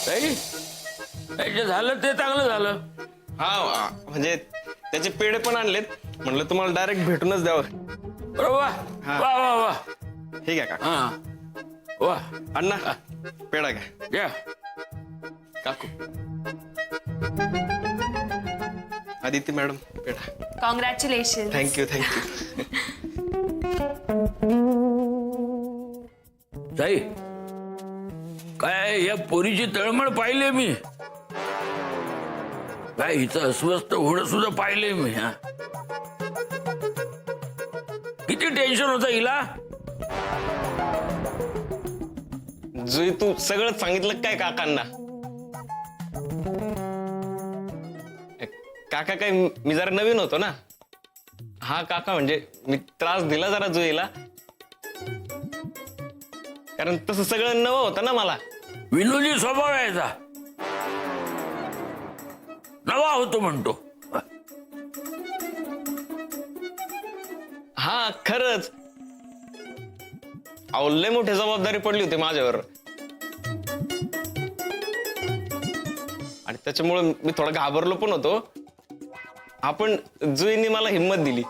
ताई जे झालं ते चांगलं झालं. हा म्हणजे त्याचे पेढे पण आणलेत, म्हणलं तुम्हाला डायरेक्ट भेटूनच द्यावं. अरे वा वा वा वा. ठीक आहे काका. हा वा अण्णा पेढा घ्या. घ्या. काकू Aditi madam peda. Congratulation. Thank you thank you. ताई काय या पोरीची तळमळ पाहिले मी, काय हिचं अस्वस्थ होणं सुद्धा पाहिले मी. हा किती टेन्शन होतं हिला. जुई तू सगळं सांगितलं काय काकांना? काका काय मी जरा नवीन होतो ना. हा काका म्हणजे मी त्रास दिला जरा जुईला, कारण तसं सगळं नवं होतं ना मला. विनोदी स्वभाव यायचा, नवा होतो म्हणतो. हा खरंच अहो लय मोठी जबाबदारी पडली होती माझ्यावर, आणि त्याच्यामुळे मी थोडा घाबरलो पण होतो. आपण जुईने मला हिंमत दिली.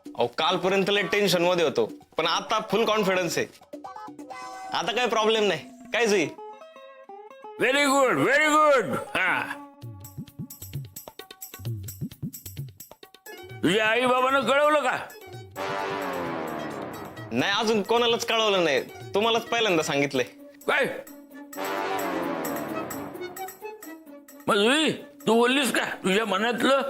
अहो कालपर्यंत लय टेन्शन मध्ये होतो, पण आता फुल कॉन्फिडन्स आहे. आता काही प्रॉब्लेम नाही. काय Jui? Very good very good. हा तुझ्या आई बाबानं कळवलं का? नाही अजून कोणालाच कळवलं नाही, तुम्हालाच पहिल्यांदा सांगितलंय. काय मग जुई, तू बोललीस का तुझ्या मनातलं?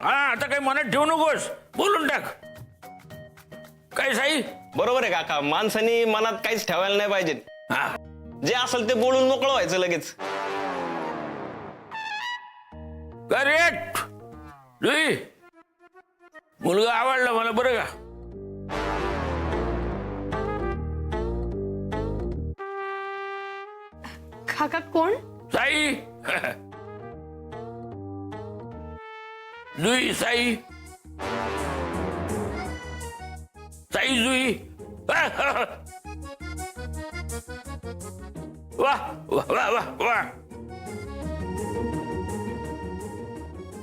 हा आता काही मनात ठेवू नकोस, बोलून टाक. काय साई? बरोबर आहे काका, माणसानी मनात काहीच ठेवायला नाही पाहिजे. हा जे असेल ते बोलून मोकळं व्हायचं लगेच. करेक्ट. जुई मुलगा आवडला मला बरं का. काका कोण? साई. जुई साई साई जुई. वा वा वा वा वा.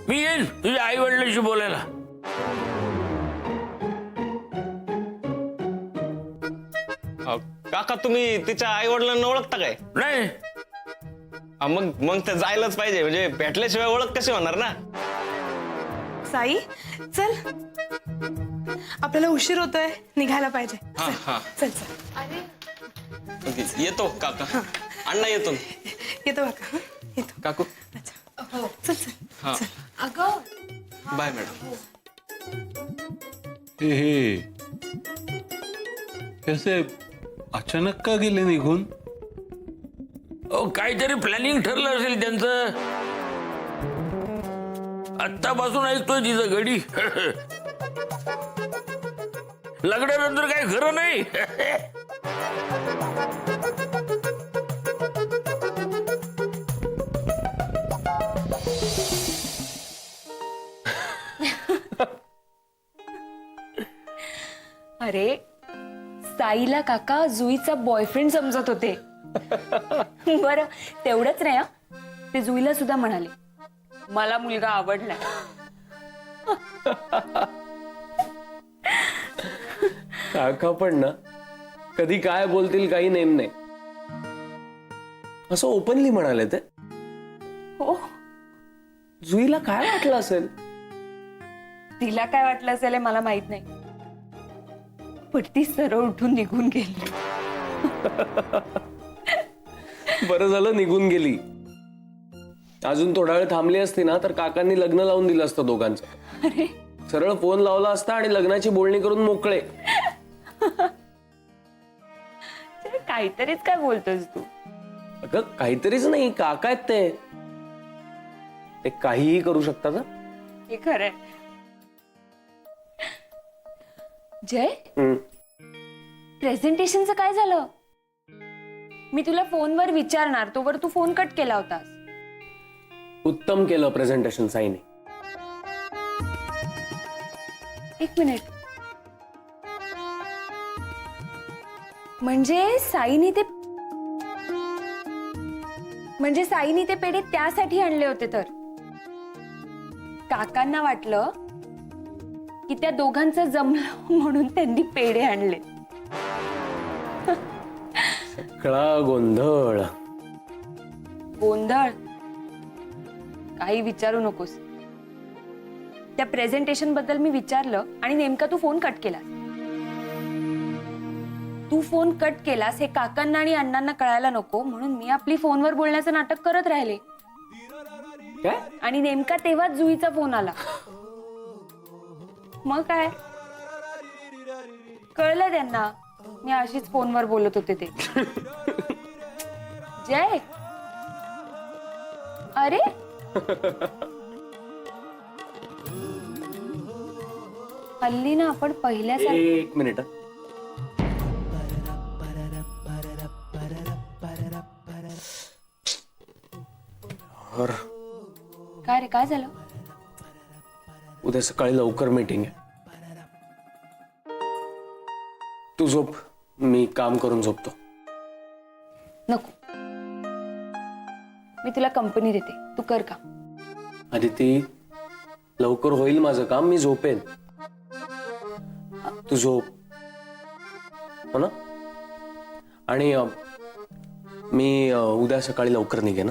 मी येईल तुझ्या आई वडिलांशी बोलायला. काका तुम्ही तिच्या आई वडिलांना ओळखता काय? नाही मग मग ते जायलाच पाहिजे, म्हणजे भेटल्याशिवाय ओळख कशी होणार ना. साई चल, आपल्याला उशीर होतोय, निघायला पाहिजे. हा हा चल चल. येतो काका. अण्णा येतो. येतो काका. हं? येतो. काकू अच्छा. चल चल. हा अगं बाय मॅडम. हे कसे अचानक का गेले निघून? काहीतरी प्लॅनिंग ठरलं असेल त्यांचं. आत्तापासून ऐकतोय तिचं घडी. लग्नानंतर काही खरं नाही. अरे साईला काका जुईचा बॉयफ्रेंड समजत होते. बरं तेवढंच नाही, ते जुईला सुद्धा म्हणाले मला मुलगा आवडलाय. काका पण ना कधी काय बोलतील काही नेम नाही, असं ओपनली म्हणाले ते. हो जुईला काय वाटलं असेल? तिला काय वाटलं असेल हे मला माहित नाही, पण ती सरळ उठून निघून गेली. बरं झालं निघून गेली. अजून थोडा वेळ थांबली असती ना तर काकांनी लग्न लावून दिलं असतं दोघांचं. अरे सरळ फोन लावला असता आणि लग्नाची बोलणी करून मोकळे. काहीतरीच काय बोलतोस तू? अगं काहीतरीच नाही, काका आहेत ते काहीही करू शकतात. हे खरंय. जय प्रेझेंटेशनचं काय झालं? मी तुला फोनवर विचारणार तोवर तू फोन कट केला होतास. उत्तम केलं प्रेझेंटेशन साईने. एक मिनिट. म्हणजे साईने ते पेढे त्यासाठी आणले होते. तर काकांना वाटलं की त्या दोघांचं जमलं म्हणून त्यांनी पेढे आणले. सगळा गोंधळ. गोंधळ काही विचारू नकोस. त्या प्रेझेंटेशन बद्दल मी विचारलं आणि नेमका तू फोन कट केलास. तू फोन कट केलास हे काकांना आणि अण्णांना कळायला नको म्हणून मी आपली फोनवर बोलण्याचं नाटक करत राहिले. काय? आणि नेमका तेव्हाच जुईचा फोन आला. मग काय कळलं त्यांना मी अशीच फोनवर बोलत होते ते. जय अरे हल्ली ना आपण पहिल्यासारखं. एक मिनिट. काय रे काय झालं? उद्या सकाळी लवकर मीटिंग आहे. तू झोप, मी काम करून झोपतो. नको मी तुला कंपनी देते तू कर का. आदिती लवकर होईल माझं काम, मी झोपेन. तू झोप हो ना. आणि मी उद्या सकाळी लवकर निघेन.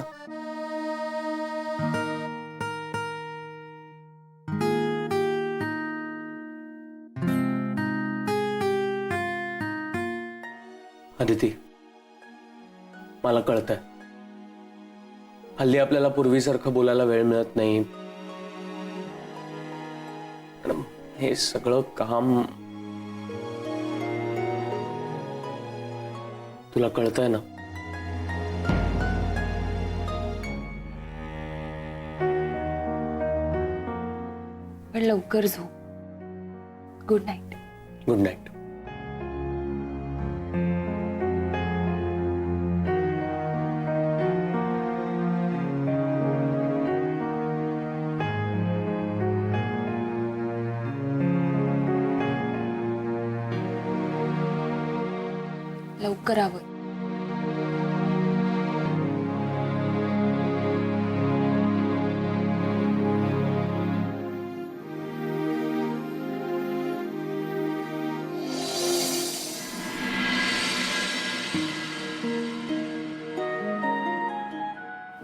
आदिती मला कळतंय हल्ली आपल्याला पूर्वीसारखं बोलायला वेळ मिळत नाही. पण हे सगळं काम तुला कळतंय ना. पण लवकर झोप. Good night. Good night. लवकर आवर.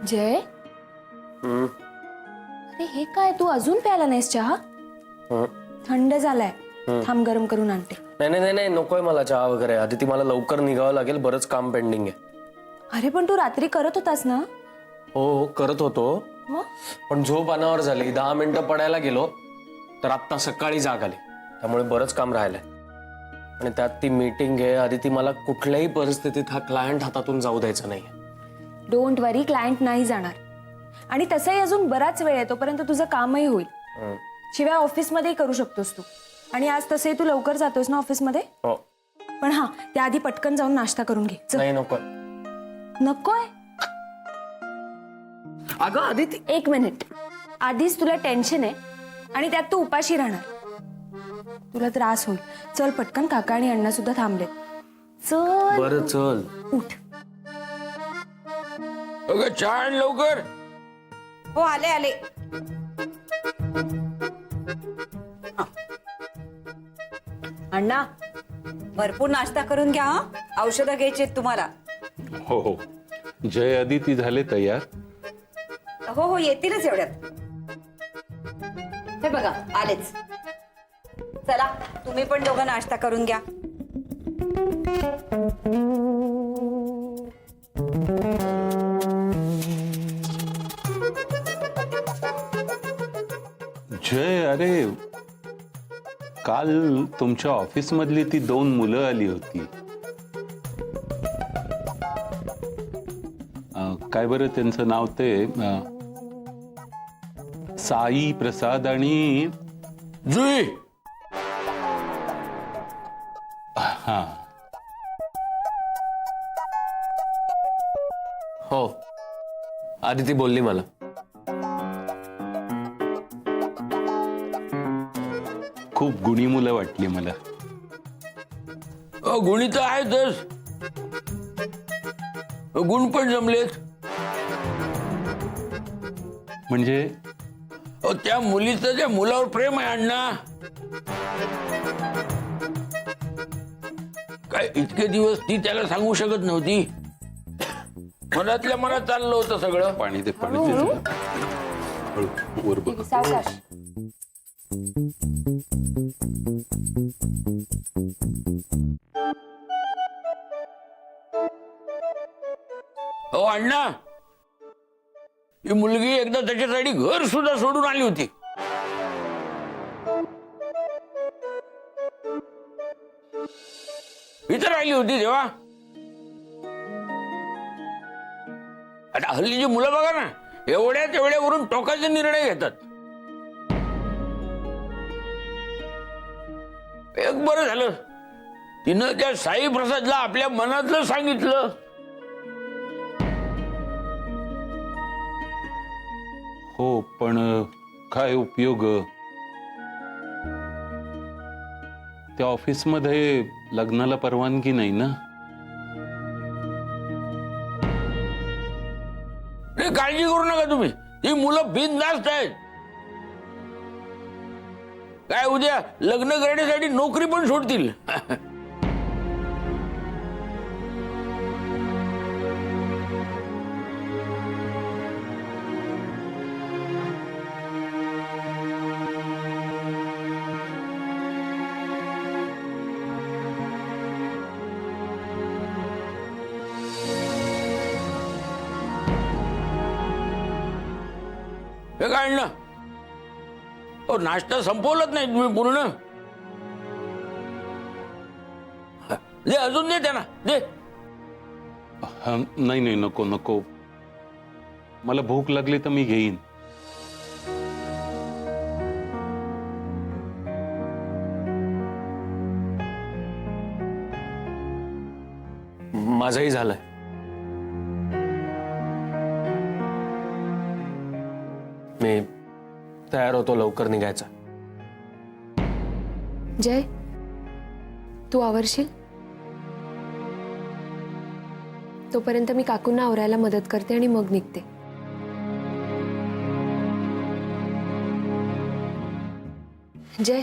जय अरे हे काय तू अजून प्याला नाहीस चहा? थंड झालाय. थांब गरम करून आणते. नाही नकोय मला चहा वगैरे. आदिती मला लवकर निघावं लागेल, बरंच काम पेंडिंग आहे. अरे पण तू रात्री करत होतास ना. हो करत होतो मग पण झोप अनावर झाली. 10 मिनिटं पडायला गेलो तर आत्ता सकाळी जाग आली. त्यामुळे बरंच काम राहिलंय. आणि त्यात ती मीटिंग आहे. आदिती मला कुठल्याही परिस्थितीत हा क्लायंट हातातून जाऊ द्यायचा नाही. डोंट वरी क्लायंट नाही जाणार. आणि तसंही अजून बराच वेळ आहे तोपर्यंत तुझं कामही होईल. शिवाय ऑफिसमध्येही करू शकतोस तू. आणि आज तसंही तू लवकर जातोस ना ऑफिसमध्ये. हो. पण हा त्याआधी पटकन जाऊन नाश्ता करून घे. चल. नाही नको. नकोय. अगं आदिती एक मिनिट. आधीच तुला टेन्शन आहे आणि त्यात तू उपाशी राहणार. तुला त्रास होईल. चल पटकन. काका आणि अण्णा सुद्धा थांबले. चल बरं चल. उठ. अगं चहा आण लवकर. हो आले आले. अण्णा भरपूर नाश्ता करून घ्या. औषधं घ्यायची तुम्हाला. हो हो. जय आदिती झाले तयार. हो हो येतीलच एवढ्यात. हे बघा आलेच. चला तुम्ही पण दोघं नाश्ता करून घ्या. जय अरे काल तुमच्या ऑफिस मधली ती 2 मुलं आली होती. काय बरं त्यांचं नाव ते साई प्रसाद आणि जुई. हा हो आदिती बोलली मला. खूप गुणी मुलं वाटली मला. गुणी तर आहेतच, गुण पण जमलेत. म्हणजे त्या मुलीचं त्या मुलावर प्रेम आहे अण्णा. काय इतके दिवस ती त्याला सांगू शकत नव्हती. मनातल्या मनात चाललं होतं सगळं. पाणी दे, पाणी दे. हळू, वर बघ. सावकाश. हो अण्णा, ही मुलगी एकदा त्याच्यासाठी घर सुद्धा सोडून आली होती. इथं राहिली होती तेव्हा. आता हल्लीची मुलं बघा ना, एवढ्या तेवढ्यावरून टोकाचे निर्णय घेतात. एक बरं झालं तिनं त्या साई प्रसादला आपल्या मनातलं सांगितलं. हो, पण काय उपयोग? त्या ऑफिसमध्ये लग्नाला परवानगी नाही ना. नाही, काळजी करू नका तुम्ही. ही मुलं बिनधास्त आहेत. काय उद्या लग्न करण्यासाठी नोकरी पण सोडतील. हे काय ना, नाश्ता संपवलंच नाही तुम्ही पूर्ण. दे, अजून दे त्यांना, दे. नाही नाही, नको नको. मला भूक लागली तर मी घेईन. माझंही झालंय. मी तयार होतो लवकर निघायचा. जय, तू आवरशील? तोपर्यंत मी काकूंना आवरायला मदत करते आणि मग निघते. जय,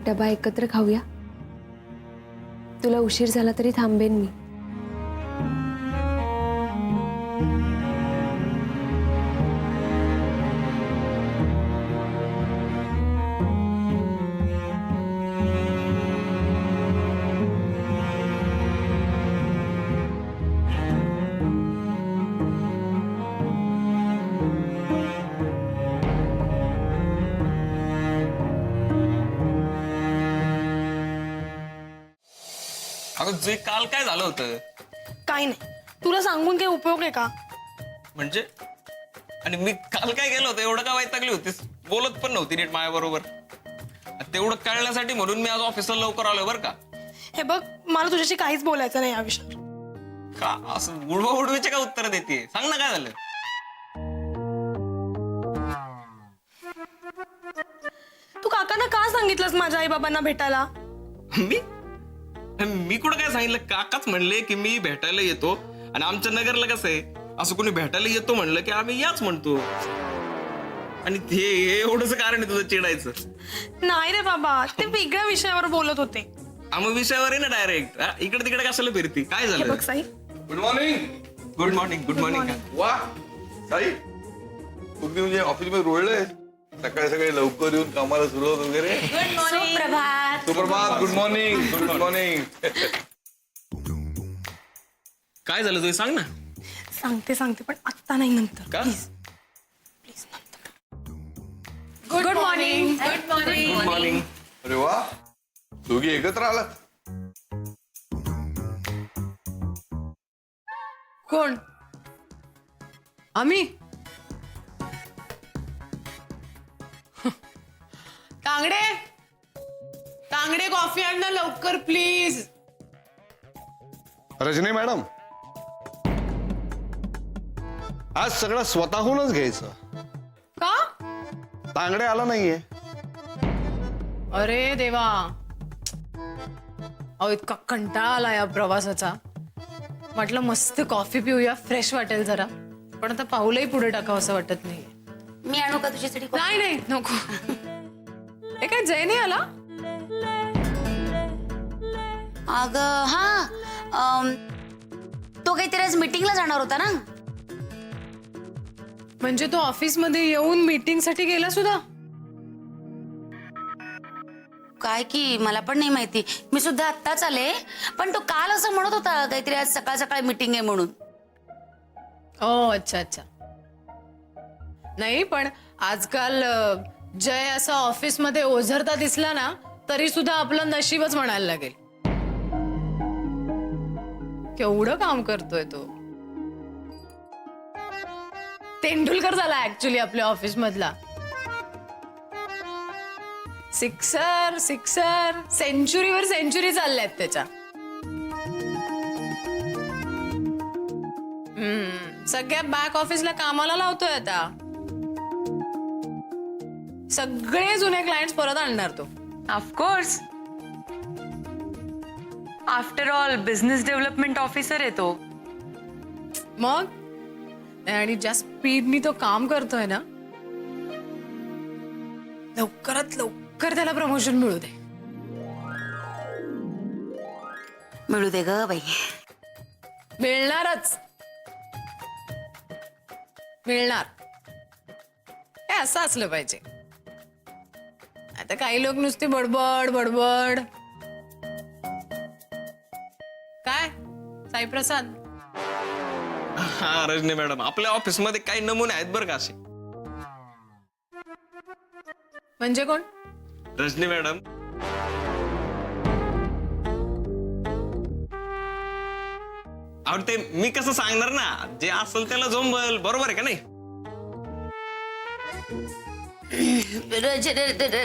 डबा एकत्र खाऊया. तुला उशीर झाला तरी थांबेन मी. अगं जे काल काय झालं होतं? काही नाही, तुला सांगून काही उपयोग आहे का? म्हणजे आणि मी काल काय केलं होतं एवढं का वैतागली होतीस? बोलत पण नव्हती नीट माझ्या बरोबर. तेवढं कळण्यासाठी म्हणून मी आज ऑफिसला लवकर आलोय बरं का. हे बघ, मला तुझ्याशी काहीच बोलायचं नाही या विषयावर. का असं उडवा उडवीचे का उत्तर देते? सांग ना काय झालं. तू काकांना का सांगितलंस माझ्या आई बाबांना भेटायला? मी कुठं काय सांगितलं? काकाच म्हणले की मी भेटायला येतो. आणि आमच्या नगरला कसं आहे, असं कोणी भेटायला येतो म्हणलं की आम्ही याच म्हणतो. आणि ते एवढंच कारण आहे तुझं चिडायचं? नाही रे बाबा, ते वेगळ्या विषयावर बोलत होते. मग विषयावर आहे ना डायरेक्ट. इकडे तिकडे कशाला फिरती? काय हे झालं? बघ Sai, good morning. Good morning. Good morning. वा साई, तुम्ही म्हणजे ऑफिसमध्ये रोळलंय. सकाळी सकाळी लवकर येऊन कामाला सुरुवात वगैरे. सुप्रभात. सुप्रभात. Good morning. Good morning. काय झालं तुझं सांग ना. सांगते पण आत्ता नाही, नंतर. का? प्लीज नंतर. Good morning. Good morning. अरे वा, दोघी एकत्र आलात. कोण? आम्ही? तांगडे, तांगडे कॉफी आण ना लवकर प्लीज. रजनी मॅडम, आज सगळं स्वतःहूनच घ्यायचं. का? तांगडे आला नाहीये. अरे देवा, अहो इतका कंटाळा आला या प्रवासाचा. म्हटलं मस्त कॉफी पिऊया, फ्रेश वाटेल जरा. पण आता पाऊलही पुढे टाकावं असं वाटत नाही. मी आणू का तुझ्यासाठी coffee? नाही नाही नको. हे काय जय नाही आला? अगं हा, तो काहीतरी आज मीटिंगला जाणार होता ना. म्हणजे तो ऑफिस मध्ये येऊन मीटिंग साठी गेला सुद्धा? काय की मला पण नाही माहिती. मी सुद्धा आत्ताच आले. पण तो काल असं म्हणत होता काहीतरी आज सकाळ सकाळी मीटिंग आहे म्हणून. ओ अच्छा अच्छा. नाही पण आजकाल जय असा ऑफिस मध्ये ओझरता दिसला ना तरी सुद्धा आपलं नशीबच म्हणायला लागेल. केवढं काम करतोय तो. तेंडुलकर झाला ऍक्च्युली आपल्या ऑफिस मधला. सिक्सर सिक्सर, सेंचुरीवर सेंचुरी चालल्यात त्याच्या. सगळ्या बॅक ऑफिसला कामाला लावतोय आता. सगळे जुने क्लायंट्स परत आणणार तो. Of course, after all business development officer आहे तो. मग आणि ज्या स्पीडनी तो काम करतोय ना, लवकरात लवकर त्याला प्रमोशन मिळू दे. मिळू दे ग बाई. मिळणारच, मिळणार. हे असं असलं पाहिजे. आता काही लोक नुसते बडबड बडबड. काय साईप्रसाद? हा रजनी मॅडम, आपल्या ऑफिस मध्ये काही नमुने आहेत बरं का असे. म्हणजे कोण? रजनी मॅडम, अहो ते मी कसं सांगणार ना, जे असेल त्याला झोंबल. बरोबर आहे का नाही?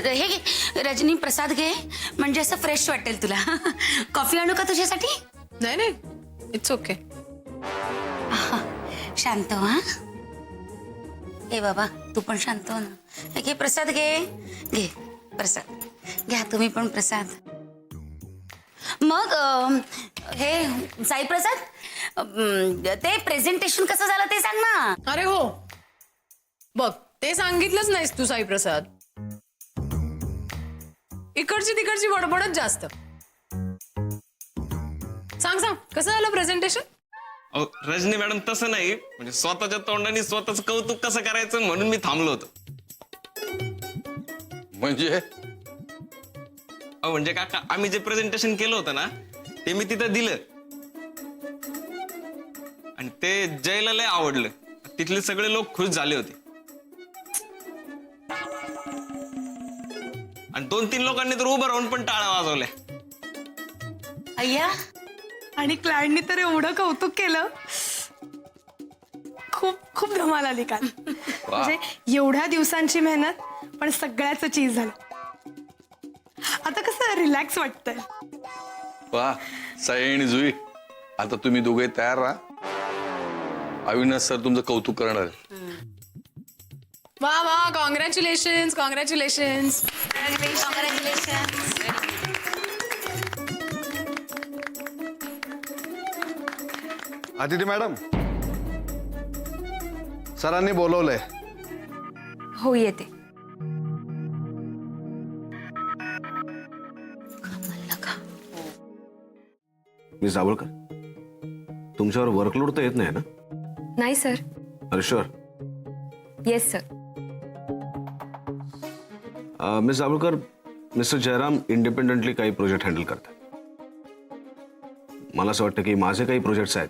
हे घे, रजनी प्रसाद घे, म्हणजे असं फ्रेश वाटेल तुला. कॉफी आणू का तुझ्यासाठी? नाही नाही, इट्स ओके. शांत हो. हा ए बाबा, तू पण शांत हो ना. हे घे प्रसाद, घे घे प्रसाद घ्या. तुम्ही पण प्रसाद. मग हे साई प्रसाद, ते प्रेझेंटेशन कसं झालं ते सांग ना. अरे हो, बघ ते सांगितलंच नाहीस तू साईप्रसाद. इकडची तिकडची बडबडच जास्त. सांग सांग, कसं झालं प्रेझेंटेशन? अहो रजनी मॅडम, तसं नाही. म्हणजे स्वतःच्या तोंडाने स्वतःच कौतुक कसं करायचं म्हणून मी थांबलो होतो. म्हणजे अहो म्हणजे काका, आम्ही जे प्रेझेंटेशन केलं होतं ना ते मी तिथं दिलं आणि ते जयला लय आवडलं. तिथले सगळे लोक खुश झाले होते. आणि 2-3 लोकांनी तर उभं राहून पण टाळ्या वाजवल्या. अय्या, आणि क्लायंटनी तर एवढं कौतुक केलं. खूप खूप धमाल आली काल. म्हणजे एवढ्या दिवसांची मेहनत, पण सगळ्याचं चीज झालं. आता कसं रिलॅक्स वाटतंय. वा, साई आणि जुई, आता तुम्ही दोघे तयार राहा. अविनाश सर तुमचं कौतुक करणार आहे. वा वा, congratulation congratulation. Congratulation. Aditi madam, सरांनी बोलवलंय. हो येते. मिस दाभोळकर, तुमच्यावर वर्कलोड तर येत नाही ना? नाही सर. अरे sure? Yes sir. Miss Dabholkar, mister Jairam independently काही प्रोजेक्ट हँडल करतात. मला असं वाटतं की माझे काही प्रोजेक्ट्स आहेत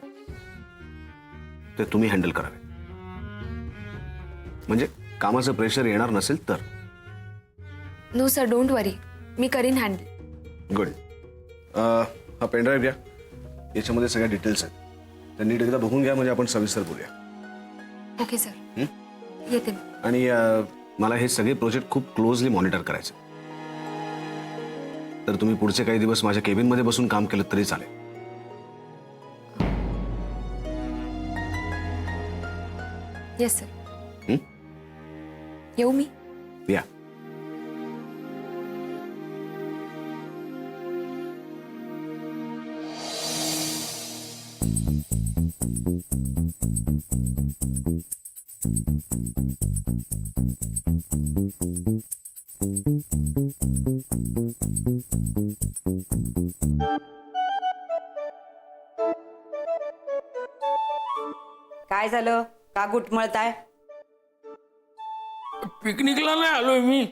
ते तुम्ही हँडल करावे. म्हणजे कामाचं प्रेशर येणार नसेल तर. नो सर, डोंट वरी, मी करीन हँडल. गुड. हा पेनड्राईव्ह घ्या, याच्यामध्ये सगळ्या डिटेल्स आहेत. त्या नीट एकदा बघून घ्या, म्हणजे आपण सविस्तर बोलूया. ओके सर, येते मी. आणि मला हे सगळे प्रोजेक्ट खूप क्लोजली मॉनिटर करायचे. तर तुम्ही पुढचे काही दिवस माझ्या केबिनमध्ये बसून काम केलं तरी चालेल. Yes sir. येऊ मी? या. काय झालं? का गुटमळताय? पिकनिकला नाही आलोय मी,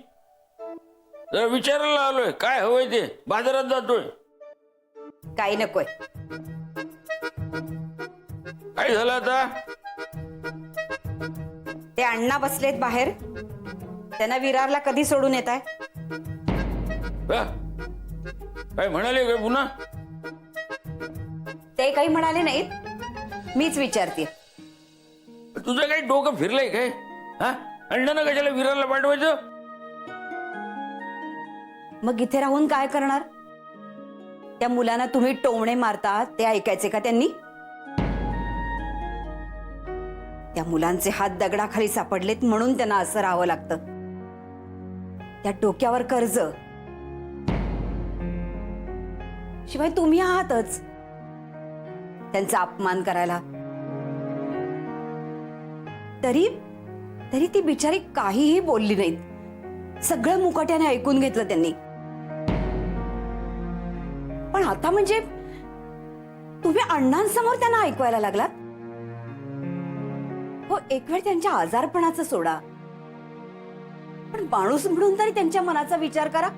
जरा विचारायला आलोय काय हवंय ते. बाजारात जातोय. काही नकोय. काय झालं आता? ते अण्णा बसलेत बाहेर, त्यांना विरारला कधी सोडून येत आहे? हा? काय म्हणाले काय पुन्हा? ते काही म्हणाले नाहीत, मीच विचारते. तुझं काही डोकं फिरलंय काय? हा, अण्णांना कशाला विरारला पाठवायचं? मग इथे राहून काय करणार? त्या मुलांना तुम्ही टोमणे मारता ते ऐकायचे का त्यांनी? त्या मुलांचे हात दगडाखाली सापडलेत म्हणून त्यांना असं राहावं लागतं. त्या डोक्यावर कर्ज, शिवाय तुम्ही आहातच त्यांचा अपमान करायला. तरी तरी ती बिचारी काहीही बोलली नाहीत. सगळं मुकाट्याने ऐकून घेतलं त्यांनी. पण आता म्हणजे तुम्ही अण्णांसमोर त्यांना ऐकवायला लागलात. हो, एक वेळ त्यांच्या आजारपणाचं सोडा, पण माणूस म्हणून तरी त्यांच्या मनाचा विचार करा.